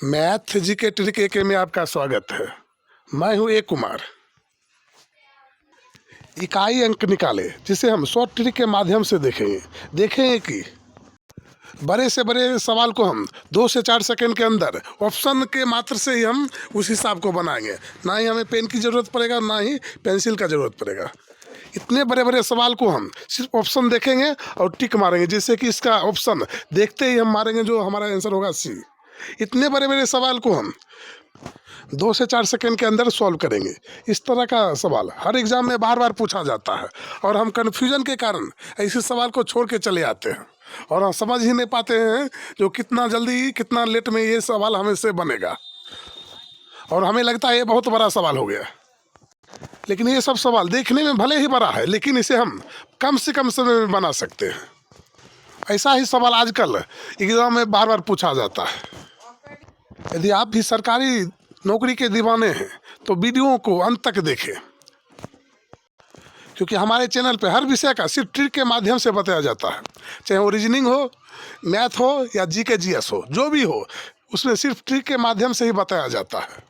Math GK trick एके में आपका स्वागत है। मैं हूं ए कुमार। इकाई अंक निकाले जिसे हम शॉर्ट ट्रिक के माध्यम से देखेंगे कि बड़े से बड़े सवाल को हम 2 से 4 सेकंड के अंदर ऑप्शन के मात्र से ही हम उस हिसाब को बनाएंगे। ना ही हमें पेन की ज़रूरत पड़ेगा, ना ही पेंसिल का ज़रूरत पड़ेगा। इतने बड़े बड़े सवाल को हम सिर्फ ऑप्शन देखेंगे और टिक मारेंगे, जिससे कि इसका ऑप्शन देखते ही हम मारेंगे, जो हमारा आंसर होगा सी। इतने बड़े बड़े सवाल को हम 2 से 4 सेकंड के अंदर सॉल्व करेंगे। इस तरह का सवाल हर एग्ज़ाम में बार बार पूछा जाता है और हम कन्फ्यूजन के कारण ऐसे सवाल को छोड़ के चले आते हैं और हम समझ ही नहीं पाते हैं जो कितना जल्दी कितना लेट में ये सवाल हमें से बनेगा, और हमें लगता है ये बहुत बड़ा सवाल हो गया। लेकिन ये सब सवाल देखने में भले ही बड़ा है, लेकिन इसे हम कम से कम समय में बना सकते हैं। ऐसा ही सवाल आजकल एग्ज़ाम में बार बार पूछा जाता है। यदि आप भी सरकारी नौकरी के दीवाने हैं तो वीडियो को अंत तक देखें, क्योंकि हमारे चैनल पे हर विषय का सिर्फ ट्रिक के माध्यम से बताया जाता है। चाहे वो रीजनिंग हो, मैथ हो या जीके जीएस हो, जो भी हो, उसमें सिर्फ ट्रिक के माध्यम से ही बताया जाता है।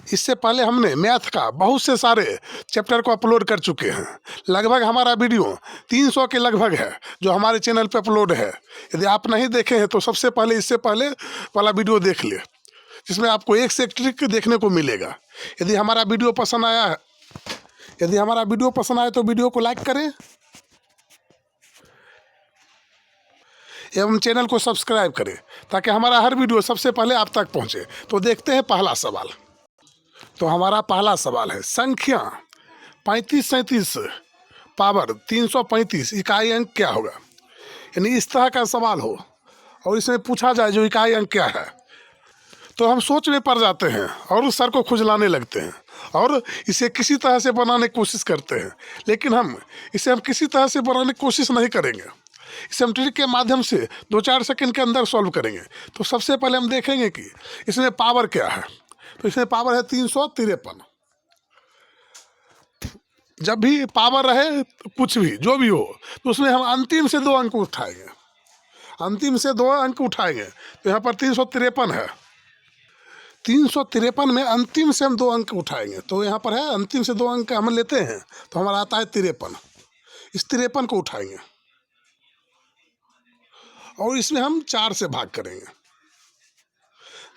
इससे पहले हमने मैथ का बहुत से सारे चैप्टर को अपलोड कर चुके हैं। लगभग हमारा वीडियो 300 के लगभग है जो हमारे चैनल पे अपलोड है। यदि आप नहीं देखे हैं तो सबसे पहले इससे पहले वाला वीडियो देख ले, जिसमें आपको एक से एक ट्रिक देखने को मिलेगा। यदि हमारा वीडियो पसंद आया तो वीडियो को लाइक करें एवं चैनल को सब्सक्राइब करें, ताकि हमारा हर वीडियो सबसे पहले आप तक पहुंचे। तो देखते हैं पहला सवाल। तो हमारा पहला सवाल है, संख्या 35 37 पावर 335 इकाई अंक क्या होगा। यानी इस तरह का सवाल हो और इसमें पूछा जाए जो इकाई अंक क्या है, तो हम सोच में पड़ जाते हैं और उस सर को खुजलाने लगते हैं और इसे किसी तरह से बनाने की कोशिश करते हैं। लेकिन हम किसी तरह से बनाने की कोशिश नहीं करेंगे। इसे हम ट्रिक के माध्यम से 2-4 सेकंड के अंदर सॉल्व करेंगे। तो सबसे पहले हम देखेंगे कि इसमें पावर क्या है। तो इसमें पावर है 353। जब भी पावर रहे कुछ भी जो भी हो, तो उसमें हम अंतिम से 2 अंक उठाएंगे। तो यहाँ पर 353 है। 353 में अंतिम से हम 2 अंक उठाएंगे। तो यहाँ पर है अंतिम से 2 अंक हम लेते हैं तो हमारा आता है 53। इस 53 को उठाएंगे और इसमें हम 4 से भाग करेंगे।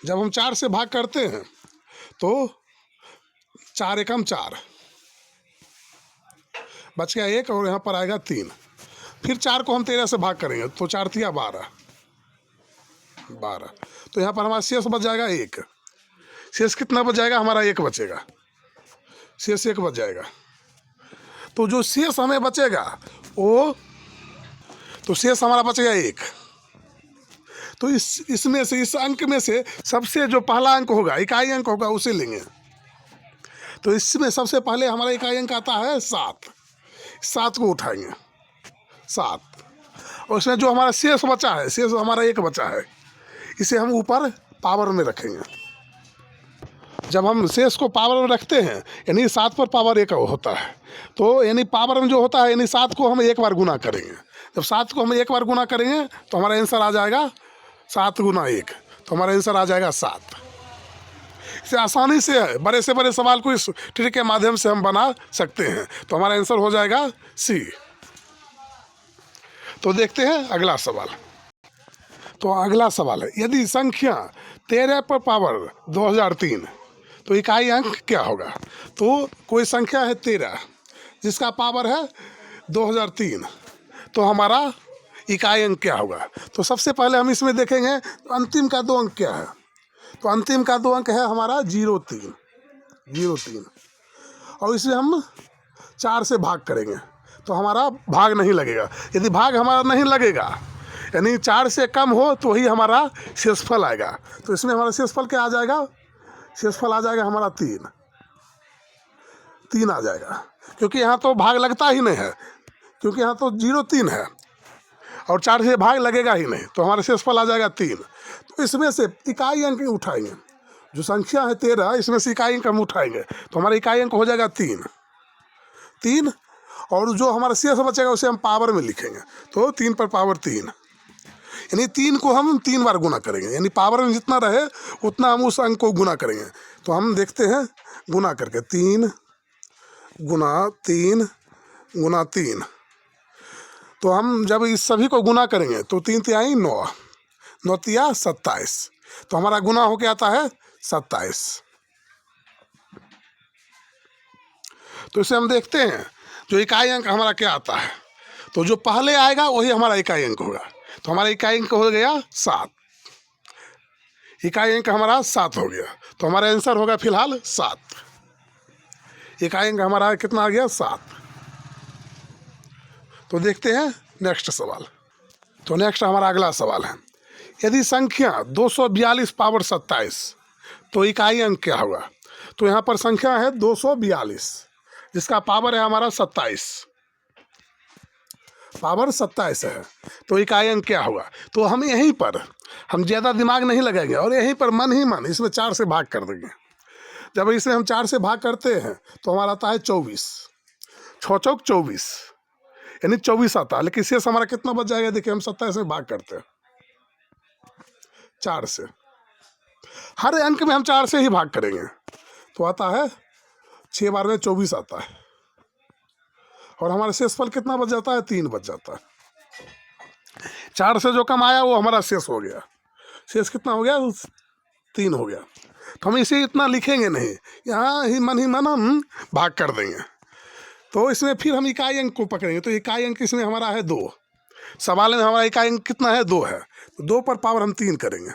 जब हम 4 से भाग करते हैं तो 4 एकम 4 बच गया 1 और यहाँ पर आएगा 3। फिर 4 को हम 13 से भाग करेंगे तो 4 तिया 12। तो यहाँ पर हमारा शेष बच जाएगा 1। शेष कितना बच जाएगा, हमारा 1 बचेगा। शेष 1 बच जाएगा। तो जो शेष हमें बचेगा शेष हमारा बचेगा 1। तो इस अंक में से सबसे जो पहला अंक होगा, इकाई अंक होगा, उसे लेंगे। तो इसमें सबसे पहले हमारा इकाई अंक आता है 7। 7 को उठाएंगे, 7। और इसमें जो हमारा शेष बचा है, शेष हमारा 1 बचा है, इसे हम ऊपर पावर में रखेंगे। जब हम शेष को पावर में रखते हैं यानी 7 पर पावर 1 होता है, तो यानी पावर में जो होता है यानी 7 को हम 1 बार गुना करेंगे। जब 7 को हम 1 बार गुना करेंगे तो हमारा आंसर आ जाएगा 7 गुना 1। तो हमारा आंसर आ जाएगा 7। इसे आसानी से बड़े से बड़े सवाल को इस ट्रिक के माध्यम से हम बना सकते हैं। तो हमारा आंसर हो जाएगा सी। तो देखते हैं अगला सवाल। तो अगला सवाल है, यदि संख्या 13 पर पावर 2003 तो इकाई अंक क्या होगा। तो कोई संख्या है 13 जिसका पावर है 2003, तो हमारा इकाई अंक क्या होगा। तो सबसे पहले हम इसमें देखेंगे अंतिम का 2 अंक क्या है। तो अंतिम का 2 अंक है हमारा 03। और इसे हम 4 से भाग करेंगे तो हमारा भाग नहीं लगेगा। यदि भाग हमारा नहीं लगेगा यानी 4 से कम हो तो ही हमारा शेषफल आएगा। तो इसमें हमारा शेषफल क्या आ जाएगा, शेषफल आ जाएगा हमारा 3 आ जाएगा, क्योंकि यहाँ तो भाग लगता ही नहीं है, क्योंकि यहाँ तो 03 है और 4 से भाग लगेगा ही नहीं। तो हमारा शेषफल आ जाएगा 3। तो इसमें से इकाई अंक उठाएंगे। जो संख्या है 13, इसमें से इकाई अंक हम उठाएंगे तो हमारा इकाई अंक हो जाएगा 3। और जो हमारा शेष बचेगा उसे हम पावर में लिखेंगे। तो 3 पर पावर 3। यानी 3 को हम 3 बार गुना करेंगे, यानी पावर में जितना रहे उतना हम उस अंक को गुना करेंगे। तो हम देखते हैं गुना करके 3 गुना 3 गुना 3। तो हम जब इस सभी को गुना करेंगे तो 3 तिहाई 9, 9 तिया 27, तो हमारा गुना होके आता है 27। तो इसे हम देखते हैं जो इकाई अंक हमारा क्या आता है, तो जो पहले आएगा वही हमारा इकाई अंक होगा। तो हमारा इकाई अंक हो गया 7, इकाई अंक हमारा 7 हो गया। तो हमारा आंसर होगा फिलहाल 7। इकाई अंक हमारा कितना आ गया 7। तो देखते हैं नेक्स्ट सवाल। तो नेक्स्ट हमारा अगला सवाल है, यदि संख्या 242 पावर 27 तो इकाई अंक क्या होगा। तो यहाँ पर संख्या है 242 जिसका पावर है हमारा 27, पावर 27 है, तो इकाई अंक क्या होगा। तो हम यहीं पर हम ज़्यादा दिमाग नहीं लगाएंगे और यहीं पर मन ही मन इसमें 4 से भाग कर देंगे। जब इसे हम 4 से भाग करते हैं तो हमारा आता है 24, 6 चौक 24, यानी 24 आता है। लेकिन शेष हमारा कितना बच जाएगा, देखिए हम 27 में भाग करते हैं 4 से, हर अंक में हम 4 से ही भाग करेंगे, तो आता है 6 बार में 24 आता है, और हमारा शेषफल कितना बच जाता है, 3 बच जाता है। 4 से जो कम आया वो हमारा शेष हो गया, शेष कितना हो गया, 3 हो गया। तो हम इसे इतना लिखेंगे नहीं, यहाँ ही मन हम भाग कर देंगे। तो इसमें फिर हम इकाई अंक को पकड़ेंगे, तो इकाई अंक इसमें हमारा है 2, सवाल में हमारा इकाई अंक कितना है, 2 है, तो 2 पर पावर हम 3 करेंगे।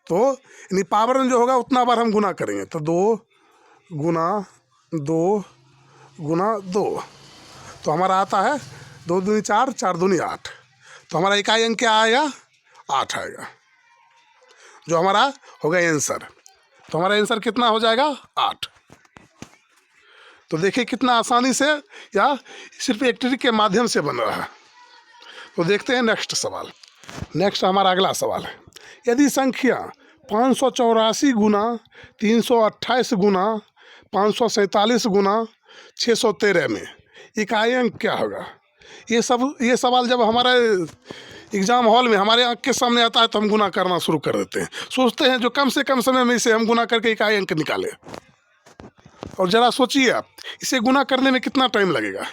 तो यानी पावर में जो होगा उतना बार हम गुना करेंगे, तो 2 गुना 2 गुना 2, तो हमारा आता है 2 दूनी 4, 4 दूनी 8। तो हमारा इकाई अंक क्या आएगा, 8 आएगा, जो हमारा होगा आंसर। तो हमारा आंसर कितना हो जाएगा, 8। तो देखिए कितना आसानी से या सिर्फ एक ट्रिक के माध्यम से बन रहा है। तो देखते हैं नेक्स्ट सवाल। नेक्स्ट हमारा अगला सवाल है, यदि संख्या 584 गुना 328 गुना 547 गुना 613 में इकाई अंक क्या होगा। ये सवाल जब हमारे एग्ज़ाम हॉल में हमारे आँख के सामने आता है तो हम गुना करना शुरू कर देते हैं, सोचते हैं जो कम से कम समय में इसे हम गुना करके इकाई अंक निकालें। और ज़रा सोचिए आप, इसे गुना करने में कितना टाइम लगेगा,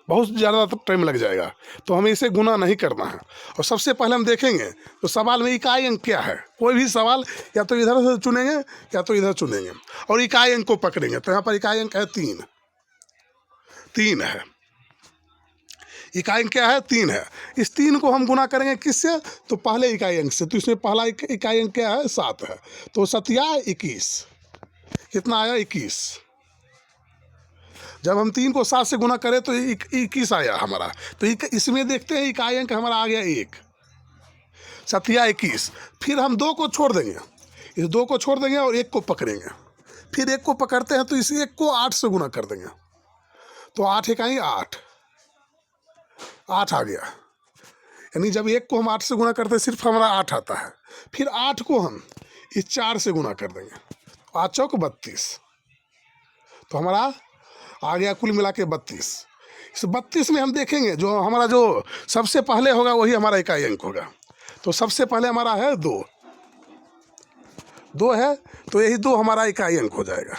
बहुत ज़्यादा टाइम लग जाएगा। तो हमें इसे गुना नहीं करना है, और सबसे पहले हम देखेंगे तो सवाल में इकाई अंक क्या है। कोई भी सवाल या तो इधर से चुनेंगे या तो इधर चुनेंगे और इकाई अंक को पकड़ेंगे। तो यहाँ पर इकाई अंक है 3, 3 है, इकाई अंक क्या है, 3 है। इस 3 को हम गुना करेंगे किससे, तो पहले इकाई अंक से। तो इसमें पहला इकाई अंक क्या है, 7 है, तो 7 या 21, कितना आया, 21। जब हम 3 को 7 से गुना करें तो 21 आया हमारा। तो इसमें देखते हैं इकाई अंक हमारा आ गया 1, 7 या 21। फिर हम 2 को छोड़ देंगे, इस 2 को छोड़ देंगे और 1 को पकड़ेंगे। फिर 1 को पकड़ते हैं तो इस 1 को 8 से गुना कर देंगे, तो 8 इकाई 8, 8 आ गया। यानी जब 1 को हम 8 से गुना करते हैं सिर्फ हमारा 8 आता है। फिर 8 को हम इस 4 से गुना कर देंगे, 8 चौक 32, तो हमारा आ गया कुल मिला के 32। इस 32 में हम देखेंगे जो हमारा जो सबसे पहले होगा वही हमारा इकाई अंक होगा। तो सबसे पहले हमारा है 2, 2 है, तो यही 2 हमारा इकाई अंक हो जाएगा,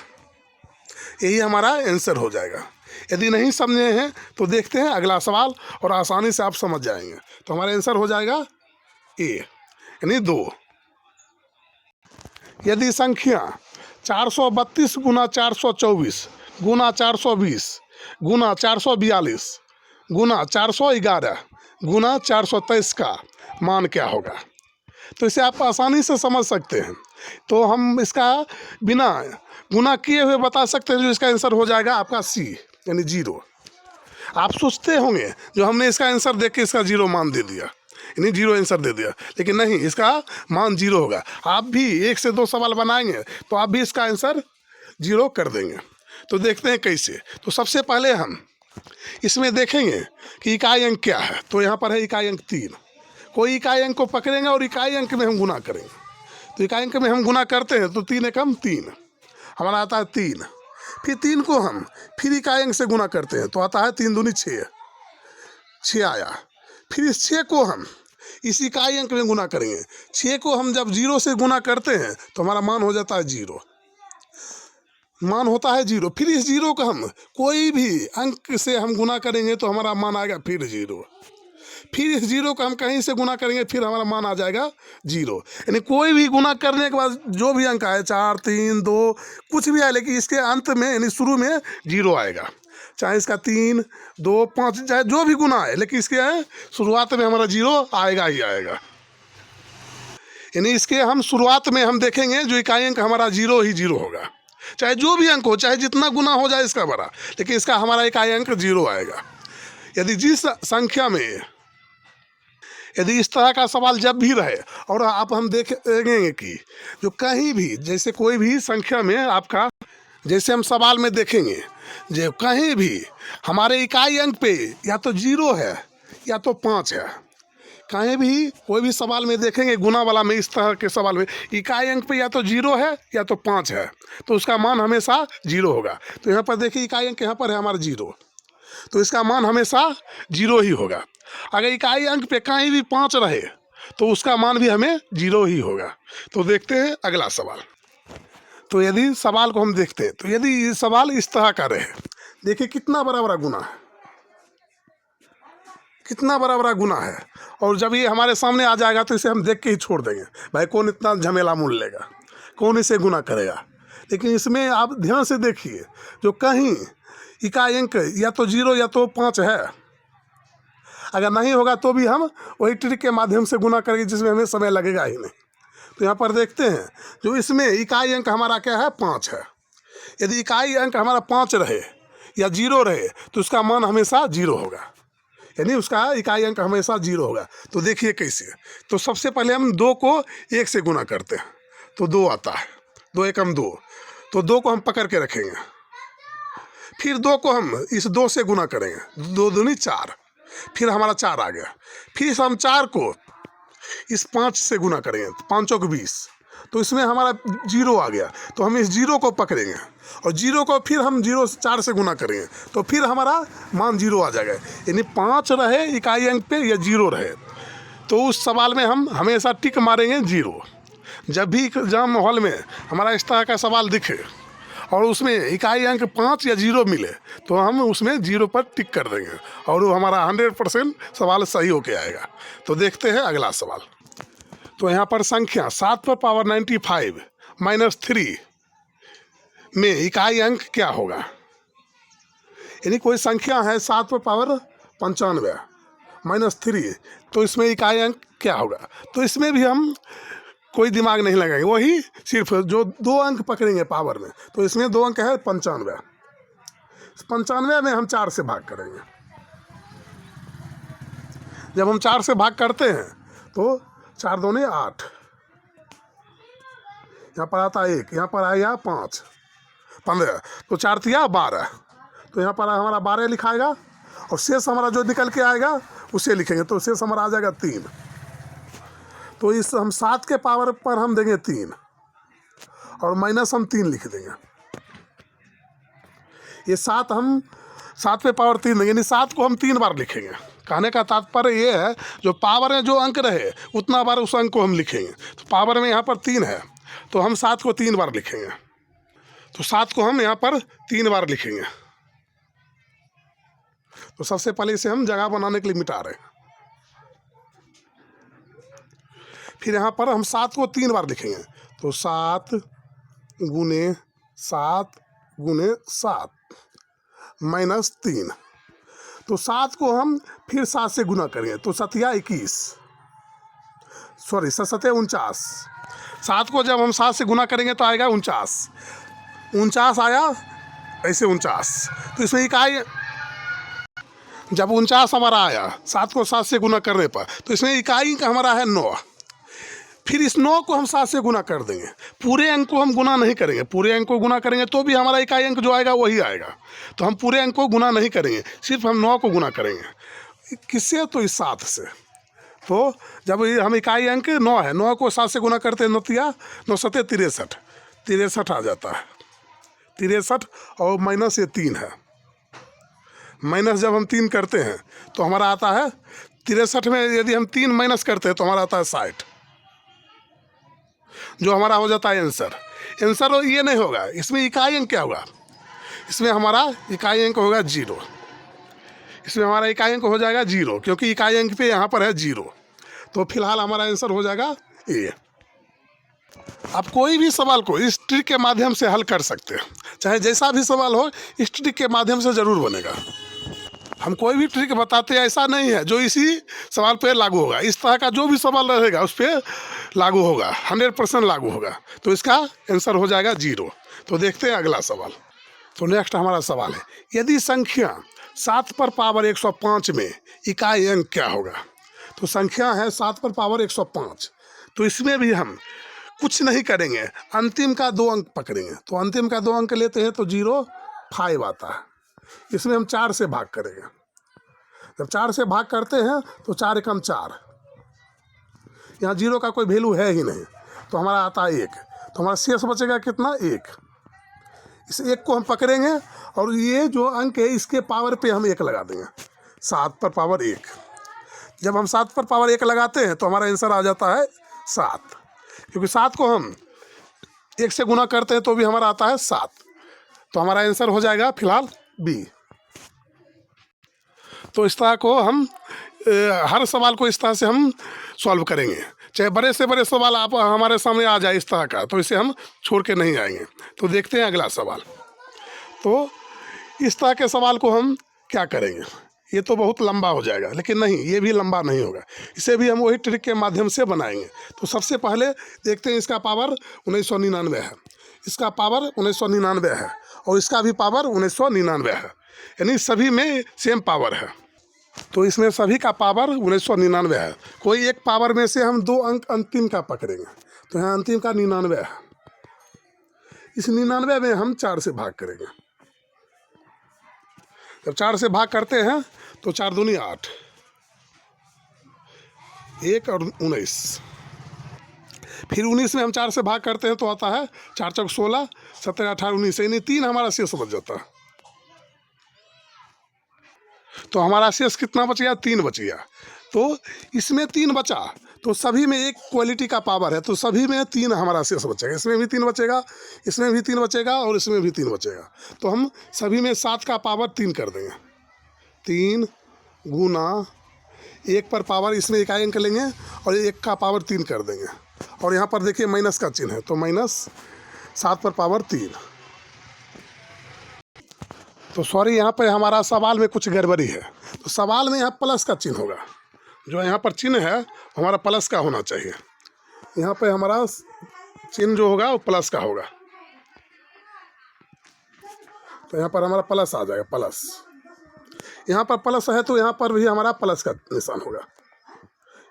यही हमारा आंसर हो जाएगा। यदि नहीं समझे हैं तो देखते हैं अगला सवाल और आसानी से आप समझ जाएंगे। तो हमारा आंसर हो जाएगा ए, यानी 2। यदि संख्या 432 गुना 424 गुना 420 गुना 442 गुना 411 गुना 423 का मान क्या होगा। तो इसे आप आसानी से समझ सकते हैं। तो हम इसका बिना गुना किए हुए बता सकते हैं, जो इसका आंसर हो जाएगा आपका सी, यानी 0। आप सोचते होंगे जो हमने इसका आंसर देख के इसका 0 मान दे दिया, यानी 0 आंसर दे दिया, लेकिन नहीं, इसका मान 0 होगा। आप भी 1 से 2 सवाल बनाएंगे तो आप भी इसका आंसर 0 कर देंगे। तो देखते हैं कैसे। तो सबसे पहले हम इसमें देखेंगे कि इकाई अंक क्या है। तो यहाँ पर है इकाई अंक 3, कोई इकाई अंक को पकड़ेंगे और इकाई अंक में हम गुना करेंगे। तो इकाई अंक में हम गुना करते हैं तो 3 एकम 3, हमारा आता है 3। फिर 3 को हम फिर इकाई अंक से गुना करते हैं तो आता है 3 दूनी 6, 6 आया। फिर इस 6 को हम इस इकाई अंक में गुना करेंगे। 6 को हम जब 0 से गुना करते हैं तो हमारा मान हो जाता है 0, मान होता है 0। फिर इस 0 को हम कोई भी अंक से हम गुना करेंगे तो हमारा मान आएगा फिर 0। फिर इस 0 को हम कहीं से गुना करेंगे फिर हमारा मान आ जाएगा 0। यानी कोई भी गुना करने के बाद जो भी अंक आए 4, 3, 2 कुछ भी आए, लेकिन इसके अंत में यानी शुरू में 0 आएगा। चाहे इसका 3, 2, 5 चाहे जो भी गुना है, लेकिन इसके शुरुआत में हमारा 0 आएगा ही आएगा। यानी इसके हम शुरुआत में हम देखेंगे जो इकाई अंक हमारा 0 ही 0 होगा। चाहे जो भी अंक हो, चाहे जितना गुना हो जाए इसका बड़ा, लेकिन इसका हमारा इकाई अंक 0 आएगा। यदि जिस संख्या में यदि इस तरह का सवाल जब भी रहे, और आप हम देखेंगे कि जो कहीं भी जैसे कोई भी संख्या में आपका जैसे हम सवाल में देखेंगे जो कहीं भी हमारे इकाई अंक पे या तो 0 है या तो 5 है। कहीं भी कोई भी सवाल में देखेंगे गुना वाला में, इस तरह के सवाल में इकाई अंक पे या तो 0 है या तो 5 है, तो उसका मान हमेशा 0 होगा। तो यहाँ पर देखिए इकाई अंक यहाँ पर है हमारा 0, तो इसका मान हमेशा 0 ही होगा। अगर इकाई अंक पे कहीं भी 5 रहे तो उसका मान भी हमें 0 ही होगा। तो देखते हैं अगला सवाल। तो यदि सवाल को हम देखते हैं तो यदि ये सवाल इस तरह का रहे, देखिए कितना बड़ा बड़ा गुना है, कितना बड़ा बड़ा गुना है। और जब ये हमारे सामने आ जाएगा तो इसे हम देख के ही छोड़ देंगे, भाई कौन इतना झमेला मोल लेगा, कौन इसे गुना करेगा। लेकिन इसमें आप ध्यान से देखिए जो कहीं इकाई अंक या तो 0 या तो 5 है, अगर नहीं होगा तो भी हम वही ट्रिक के माध्यम से गुना करेंगे जिसमें हमें समय लगेगा ही नहीं। तो यहाँ पर देखते हैं जो इसमें इकाई अंक हमारा क्या है 5 है। यदि इकाई अंक हमारा 5 रहे या 0 रहे तो उसका मान हमेशा 0 होगा, यानी उसका इकाई अंक हमेशा 0 होगा। तो देखिए कैसे। तो सबसे पहले हम 2 को 1 से गुना करते हैं तो 2 आता है, 2 एकम 2, तो 2 को हम पकड़ के रखेंगे। फिर 2 को हम इस 2 से गुना करेंगे, 2 दूनी 4, फिर हमारा 4 आ गया। फिर हम 4 को इस 5 से गुना करेंगे, 5 चौक 20, तो इसमें हमारा 0 आ गया। तो हम इस 0 को पकड़ेंगे और 0 को फिर हम 0 से 4 से गुना करेंगे तो फिर हमारा मान 0 आ जाएगा। यानी 5 रहे इकाई अंक पे या 0 रहे तो उस सवाल में हम हमेशा टिक मारेंगे 0। जब भी एग्जाम हॉल में हमारा इस तरह का सवाल दिखे और उसमें इकाई अंक 5 या 0 मिले तो हम उसमें 0 पर टिक कर देंगे और वो हमारा 100% सवाल सही होके आएगा। तो देखते हैं अगला सवाल। तो यहाँ पर संख्या 7 पर पावर 95 माइनस 3 में इकाई अंक क्या होगा। यानी कोई संख्या है 7 पर पावर 95 माइनस 3, तो इसमें इकाई अंक क्या होगा। तो इसमें भी हम कोई दिमाग नहीं लगाएंगे, वही सिर्फ जो 2 अंक पकड़ेंगे पावर में। तो इसमें 2 अंक है 95, 95 में हम 4 से भाग करेंगे। जब हम 4 से भाग करते हैं तो 4 दूनी 8, यहाँ पर आता 1, यहाँ पर आया 5, 15, तो 4 तिया 12, तो यहाँ पर हमारा 12 लिखाएगा और शेष हमारा जो निकल के आएगा उसे लिखेंगे। तो शेष हमारा आ जाएगा 3। तो इस हम 7 के पावर पर हम देंगे 3 और माइनस हम 3 लिख देंगे। ये 7 हम 7 पे पावर 3 देंगे, यानी 7 को हम 3 बार लिखेंगे। कहने का तात्पर्य ये है जो पावर में जो अंक रहे उतना बार उस अंक को हम लिखेंगे। तो पावर में यहाँ पर 3 है तो हम 7 को 3 बार लिखेंगे। तो 7 को हम यहाँ पर 3 बार लिखेंगे। तो सबसे पहले इसे हम जगह बनाने के लिए मिटा रहे हैं। फिर यहाँ पर हम 7 को 3 बार लिखेंगे। तो 7 गुने 7 गुने 7 माइनस 3, तो 7 को हम फिर 7 से गुना करेंगे तो 7 या 21, सॉरी 7 49। 7 को जब हम 7 से गुना करेंगे तो आएगा 49 आया, ऐसे 49। तो इसमें इकाई जब 49 हमारा आया 7 को 7 से गुना करने पर तो इसमें इकाई का हमारा है 9। फिर इस 9 को हम 7 से गुना कर देंगे। पूरे अंक को हम गुना नहीं करेंगे, पूरे अंक को गुना करेंगे तो भी हमारा इकाई अंक जो आएगा वही आएगा। तो हम पूरे अंक को गुना नहीं करेंगे, सिर्फ हम 9 को गुना करेंगे। किससे? तो इस 7 से। तो जब हम इकाई अंक 9 है, 9 को 7 से गुना करते हैं 9 तिया 9 सते 63 आ जाता है। 63 और माइनस ये 3 है। माइनस जब हम 3 करते हैं तो हमारा आता है 63 में यदि हम 3 माइनस करते हैं तो हमारा आता है 60, जो हमारा हो जाता है आंसर। आंसर ये नहीं होगा, इसमें इकाई अंक क्या होगा, इसमें हमारा इकाई अंक होगा 0, इसमें हमारा इकाई अंक हो जाएगा 0, क्योंकि इकाई अंक पे यहाँ पर है 0। तो फिलहाल हमारा आंसर हो जाएगा ए। आप कोई भी सवाल को इस ट्रिक के माध्यम से हल कर सकते हैं, चाहे जैसा भी सवाल हो, इस ट्रिक के माध्यम से ज़रूर बनेगा। हम कोई भी ट्रिक बताते हैं ऐसा नहीं है जो इसी सवाल पे लागू होगा, इस तरह का जो भी सवाल रहेगा उस पर लागू होगा, 100% लागू होगा। तो इसका आंसर हो जाएगा 0। तो देखते हैं अगला सवाल। तो नेक्स्ट हमारा सवाल है, यदि संख्या 7 पर पावर 105 में इकाई अंक क्या होगा। तो संख्या है 7 पर पावर 105, तो इसमें भी हम कुछ नहीं करेंगे, अंतिम का 2 अंक पकड़ेंगे। तो अंतिम का 2 अंक लेते हैं तो 05 आता है, इसमें हम 4 से भाग करेंगे। जब 4 से भाग करते हैं तो 4 एकम 4, यहाँ 0 का कोई वैल्यू है ही नहीं, तो हमारा आता है 1। तो हमारा शेष बचेगा कितना, 1। इस 1 को हम पकड़ेंगे और ये जो अंक है इसके पावर पे हम 1 लगा देंगे, 7 पर पावर 1। जब हम 7 पर पावर 1 लगाते हैं तो हमारा आंसर आ जाता है 7, क्योंकि 7 को हम 1 से गुना करते हैं तो भी हमारा आता है 7। तो हमारा आंसर हो जाएगा फिलहाल बी। तो इस तरह को हम हर सवाल को इस तरह से हम सॉल्व करेंगे, चाहे बड़े से बड़े सवाल आप हमारे सामने आ जाए इस तरह का, तो इसे हम छोड़ के नहीं आएंगे। तो देखते हैं अगला सवाल। तो इस तरह के सवाल को हम क्या करेंगे, ये तो बहुत लंबा हो जाएगा, लेकिन नहीं, ये भी लंबा नहीं होगा, इसे भी हम वही ट्रिक के माध्यम से बनाएंगे। तो सबसे पहले देखते हैं, इसका पावर 1999 है, इसका पावर 1999 है, और इसका भी पावर 1999 है, यानी सभी में सेम पावर है। तो इसमें सभी का पावर 1999 है। कोई एक पावर में से हम 2 अंक अंतिम का पकड़ेंगे, तो यहाँ अंतिम का 99 है, इस 99 में हम 4 से भाग करेंगे। जब 4 से भाग करते हैं तो 4 दूनी 8, 1 और 19, फिर 19 में हम 4 से भाग करते हैं तो आता है 4 चौक 16, 17 18 19, यानी 3 हमारा शेष बच जाता है। तो हमारा शेष कितना बच गया, 3 बच गया। तो इसमें 3 बचा, तो सभी में एक क्वालिटी का पावर है, तो सभी में 3 हमारा शेष बचेगा, इसमें भी 3 बचेगा, इसमें भी 3 बचेगा, और इसमें भी 3 बचेगा। तो हम सभी में 7 का पावर 3 कर देंगे, 3 गुना 1 पर पावर, इसमें इकाई अंक लेंगे और 1 का पावर 3 कर देंगे, और यहाँ पर देखिए माइनस का चिन्ह है, तो -7 पर पावर 3। तो सॉरी, यहाँ पर हमारा सवाल में कुछ गड़बड़ी है, तो सवाल में यहाँ प्लस का चिन्ह होगा, जो यहाँ पर चिन्ह है हमारा प्लस का होना चाहिए। यहाँ पे हमारा चिन्ह जो होगा वो प्लस का होगा, तो यहाँ पर हमारा प्लस आ जाएगा, प्लस। यहाँ पर प्लस है तो यहाँ पर भी हमारा प्लस का निशान होगा,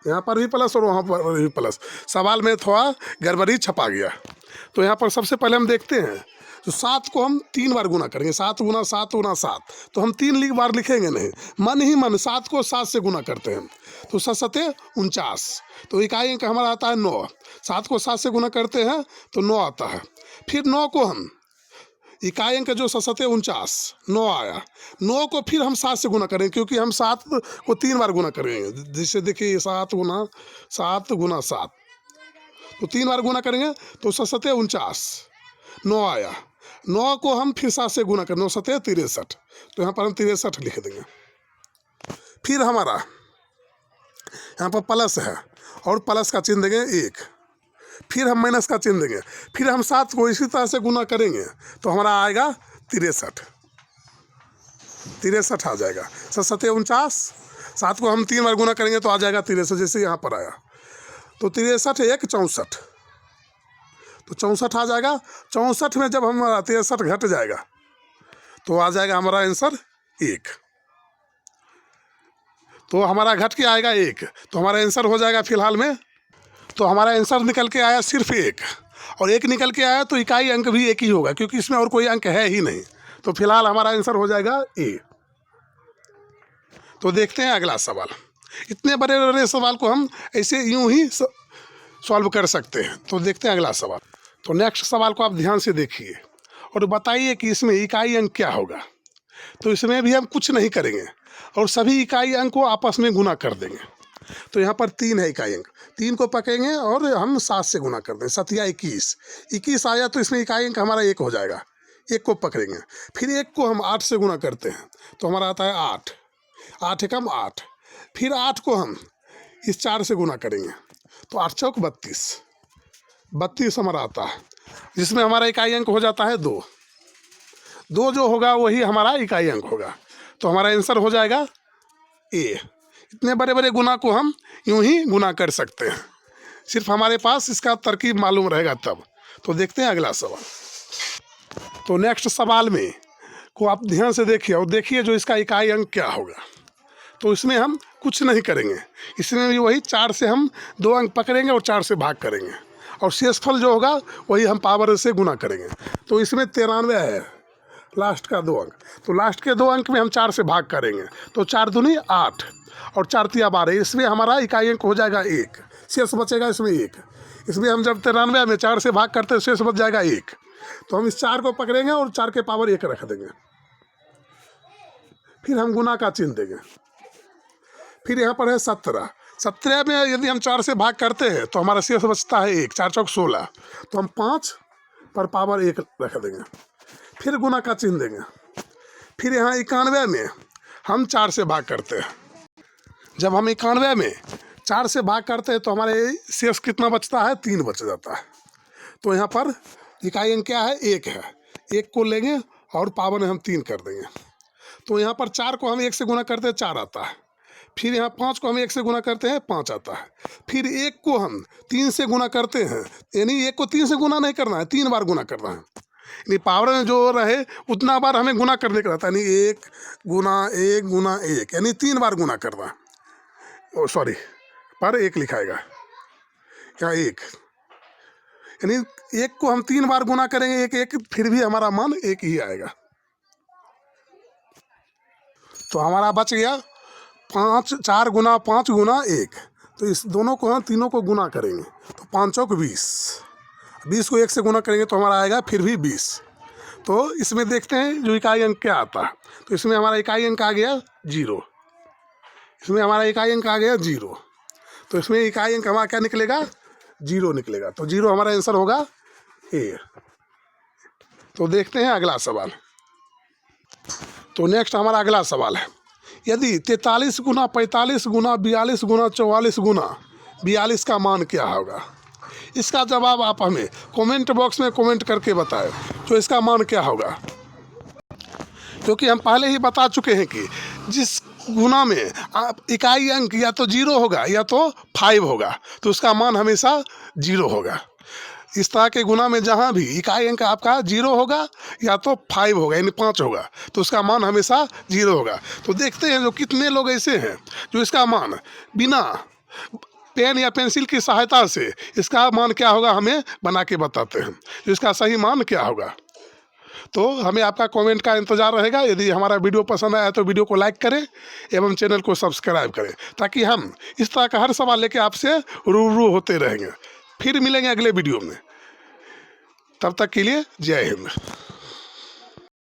यहाँ पर भी प्लस और वहाँ पर भी प्लस। सवाल में थोड़ा गड़बड़ी छपा गया। तो यहाँ पर सबसे पहले हम देखते हैं, तो 7 को हम 3 बार गुना करेंगे, 7 गुना 7 गुना 7, तो हम 3 बार लिखेंगे नहीं, मन ही मन 7 को 7 से गुना करते हैं, तो 7 7 49, तो इकाई अंक हमारा आता है 9। 7 को 7 से गुना करते हैं तो 9 आता है, फिर 9 को हम इकाई अंक जो 7 7 49, 9 आया, 9 को फिर हम 7 से गुना करेंगे, क्योंकि हम 7 को 3 बार गुना करेंगे, जिससे देखिए 7 गुना 7 गुना 7, तो 3 बार गुना करेंगे तो 7 7 49, 9 आया, 9 को हम फिर 7 से गुना करें, 9 7 63, तो यहाँ पर हम 63 लिख देंगे। फिर हमारा यहाँ पर प्लस है और प्लस का चिन्ह देंगे 1, फिर हम माइनस का चिन्ह देंगे, फिर हम 7 को इसी तरह से गुना करेंगे तो हमारा आएगा 63 आ जाएगा। 7 7 49, 7 को हम 3 बार गुना करेंगे तो आ जाएगा 63, जैसे यहाँ पर आया, तो 63 1 64, तो 64 आ जाएगा। 64 में जब हमारा 63 घट जाएगा तो आ जाएगा हमारा आंसर 1, तो हमारा घट के आएगा 1, तो हमारा आंसर हो जाएगा फिलहाल में, तो हमारा आंसर निकल के आया सिर्फ 1, और 1 निकल के आया तो इकाई अंक भी 1 ही होगा, क्योंकि इसमें और कोई अंक है ही नहीं। तो फिलहाल हमारा आंसर हो जाएगा ए। तो देखते हैं अगला सवाल। इतने बड़े बड़े सवाल को हम ऐसे यूं ही सॉल्व कर सकते हैं। तो देखते हैं अगला सवाल। तो नेक्स्ट सवाल को आप ध्यान से देखिए और बताइए कि इसमें इकाई अंक क्या होगा। तो इसमें भी हम कुछ नहीं करेंगे और सभी इकाई अंक को आपस में गुना कर देंगे। तो यहाँ पर 3 है इकाई अंक, 3 को पकड़ेंगे और हम 7 से गुना कर दें, 7 या 21, 21 आया तो इसमें इकाई अंक हमारा 1 हो जाएगा, 1 को पकड़ेंगे। फिर 1 को हम 8 से गुना करते हैं तो हमारा आता है 8, 8 एकम 8। फिर 8 को हम इस 4 से गुना करेंगे तो 8 चौक 32, 32 हमारा आता है, जिसमें हमारा इकाई अंक हो जाता है 2। 2 जो होगा वही हमारा इकाई अंक होगा, तो हमारा आंसर हो जाएगा ए। इतने बड़े बड़े गुना को हम यूं ही गुना कर सकते हैं, सिर्फ हमारे पास इसका तरकीब मालूम रहेगा तब। तो देखते हैं अगला सवाल। तो नेक्स्ट सवाल में को आप ध्यान से देखिए और देखिए जो इसका इकाई अंक क्या होगा। तो इसमें हम कुछ नहीं करेंगे, इसमें भी वही 4 से हम 2 अंक पकड़ेंगे और 4 से भाग करेंगे और शेषफल जो होगा वही हम पावर से गुना करेंगे। तो इसमें 93 है लास्ट का 2 अंक, तो लास्ट के 2 अंक में हम 4 से भाग करेंगे तो 4 दूनी 8 और 4 तिया 12, इसमें हमारा इकाई अंक हो जाएगा 1, शेष बचेगा इसमें 1। इसमें हम जब 93 में 4 से भाग करते हैं शेष बच जाएगा 1, तो हम इस 4 को पकड़ेंगे और 4 के पावर 1 रख देंगे। फिर हम गुना का चिन्ह देंगे। फिर यहाँ पर है 17, 17 में यदि हम 4 से भाग करते हैं तो हमारा शेष बचता है 1, 4 चौक 16, तो हम 5 पर पावर 1 रख देंगे। फिर गुना का चिन्ह देंगे। फिर यहाँ 91 में हम 4 से भाग करते हैं, जब हम 91 में 4 से भाग करते हैं तो हमारे शेष कितना बचता है, 3 बच जाता है। तो यहाँ पर इकाई अंक क्या है, 1 है, 1 को लेंगे और पावर में हम 3 कर देंगे। तो यहाँ पर 4 को हम 1 से गुना करते हैं 4 आता है। फिर यहाँ 5 को हम 1 से गुना करते हैं 5 आता है। फिर 1 को हम 3 से गुना करते हैं, यानी 1 को 3 से गुना नहीं करना है, 3 बार गुना करना है, यानी पावर में जो रहे उतना बार हमें गुना करने का रहता है, यानी 1 गुना 1 गुना 1, यानी 3 बार गुना करना है। सॉरी, पर 1 लिखाएगा क्या, 1, यानी 1 को हम 3 बार गुना करेंगे 1 1, फिर भी हमारा मान 1 ही आएगा। तो हमारा बच गया 5, 4 गुना 5 गुना 1, तो इस दोनों को हम तीनों को गुना करेंगे तो 5 चौक 20, 20 को 1 से गुना करेंगे तो हमारा आएगा फिर भी 20। तो इसमें देखते हैं जो इकाई अंक क्या आता है। तो इसमें हमारा इकाई अंक आ गया 0, इसमें हमारा इकाई अंक आ गया 0, तो इसमें इकाई अंक हमारा क्या निकलेगा, 0 निकलेगा। तो 0 हमारा आंसर होगा ए। तो देखते हैं अगला सवाल। तो नेक्स्ट हमारा अगला सवाल है, यदि 43 गुना 45 गुना 42 गुना 44 गुना 42 का मान क्या होगा। इसका जवाब आप हमें कमेंट बॉक्स में कमेंट करके बताएं, तो इसका मान क्या होगा। क्योंकि हम पहले ही बता चुके हैं कि जिस गुना में इकाई अंक या तो 0 होगा या तो 5 होगा, तो उसका मान हमेशा 0 होगा। इस तरह के गुना में जहाँ भी इकाई अंक आपका 0 होगा या तो 5 होगा, यानी 5 होगा, तो उसका मान हमेशा 0 होगा। तो देखते हैं जो कितने लोग ऐसे हैं जो इसका मान बिना पेन या पेंसिल की सहायता से इसका मान क्या होगा हमें बना के बताते हैं, तो इसका सही मान क्या होगा। तो हमें आपका कमेंट का इंतज़ार रहेगा। यदि हमारा वीडियो पसंद आया तो वीडियो को लाइक करें एवं चैनल को सब्सक्राइब करें, ताकि हम इस तरह का हर सवाल लेके आपसे रूबरू होते रहेंगे। फिर मिलेंगे अगले वीडियो में, तब तक के लिए जय हिंद।